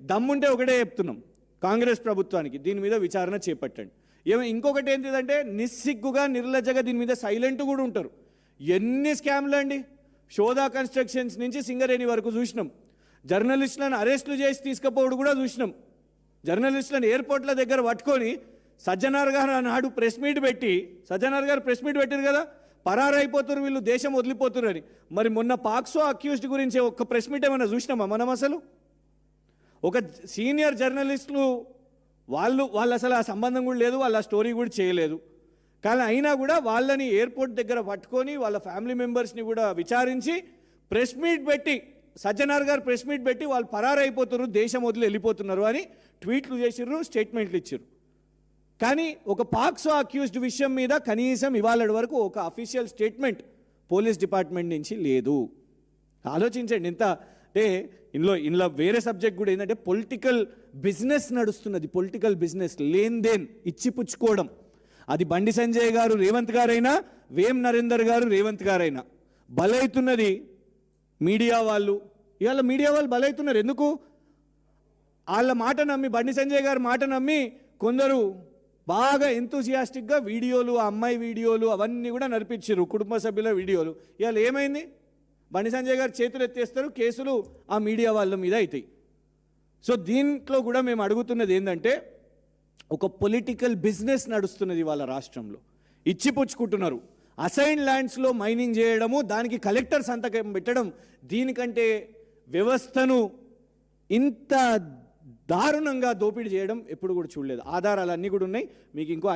దమ్ముంటే ఒకటే చెప్తున్నాం కాంగ్రెస్ ప్రభుత్వానికి, దీని మీద విచారణ చేపట్టండి. ఇంకొకటి ఏంటిదంటే నిస్సిగ్గుగా నిర్లజ్జగా దీని మీద సైలెంట్ కూడా ఉంటారు. ఎన్ని స్కామ్లు అండి, శోధా కన్స్ట్రక్షన్స్ నుంచి సింగరేణి వరకు చూసినాం. జర్నలిస్టులను అరెస్టులు చేసి తీసుకుపోవడం కూడా చూసినాం. జర్నలిస్టులను ఎయిర్పోర్ట్ల దగ్గర పట్టుకొని సజ్జనార్ గారు నాడు ప్రెస్ మీట్ పెట్టి, సజ్జనార్ గారు ప్రెస్ మీట్ పెట్టారు కదా, పరారైపోతున్నారు వీళ్ళు, దేశం వదిలిపోతున్నారు అని. మరి మొన్న పాక్సో అక్యూజ్డ్ గురించి ఒక్క ప్రెస్ మీట్ ఏమైనా చూసినామా మనం? అసలు ఒక సీనియర్ జర్నలిస్టులు వాళ్ళు అసలు ఆ సంబంధం కూడా లేదు, వాళ్ళ స్టోరీ కూడా చేయలేదు. కానీ అయినా కూడా వాళ్ళని ఎయిర్పోర్ట్ దగ్గర పట్టుకొని వాళ్ళ ఫ్యామిలీ మెంబర్స్ని కూడా విచారించి ప్రెస్ మీట్ పెట్టి, సజ్జనార్ గారు ప్రెస్ మీట్ పెట్టి వాళ్ళు పరారైపోతున్నారు, దేశం వదిలి వెళ్ళిపోతున్నారు అని ట్వీట్లు చేసిర్రు, స్టేట్మెంట్లు ఇచ్చారు. కానీ ఒక పాక్సో అక్యూజ్డ్ విషయం మీద కనీసం ఇవాళ వరకు ఒక అఫీషియల్ స్టేట్మెంట్ పోలీస్ డిపార్ట్మెంట్ నుంచి లేదు. ఆలోచించండి ఎంత అంటే ఇందులో వేరే సబ్జెక్ట్ కూడా ఏంటంటే పొలిటికల్ బిజినెస్ నడుస్తున్నది. పొలిటికల్ బిజినెస్, లేన్దేన్, ఇచ్చిపుచ్చుకోవడం. అది బండి సంజయ్ గారు రేవంత్ గారైనా, వేం నరేందర్ గారు రేవంత్ గారైనా. బలవుతున్నది మీడియా వాళ్ళు. ఇవాళ మీడియా వాళ్ళు బలవుతున్నారు. ఎందుకు? వాళ్ళ మాట నమ్మి, బండి సంజయ్ గారి మాట నమ్మి కొందరు బాగా ఎంతూసియాస్టిక్గా వీడియోలు, ఆ అమ్మాయి వీడియోలు అవన్నీ కూడా నడిపించారు, కుటుంబ సభ్యుల వీడియోలు. ఇవాళ ఏమైంది? బండి సంజయ్ గారు చేతులు ఎత్తేస్తారు, కేసులు ఆ మీడియా వాళ్ళ మీద అవుతాయి. సో దీంట్లో కూడా మేము అడుగుతున్నది ఏంటంటే, ఒక పొలిటికల్ బిజినెస్ నడుస్తున్నది వాళ్ళ రాష్ట్రంలో. ఇచ్చిపుచ్చుకుంటున్నారు. అసైన్ ల్యాండ్స్లో మైనింగ్ చేయడము, దానికి కలెక్టర్ సంతకం పెట్టడం, దీనికంటే వ్యవస్థను ఇంత దారుణంగా దోపిడీ చేయడం ఎప్పుడు కూడా చూడలేదు. ఆధారాలు అన్నీ కూడా ఉన్నాయి. మీకు ఇంకో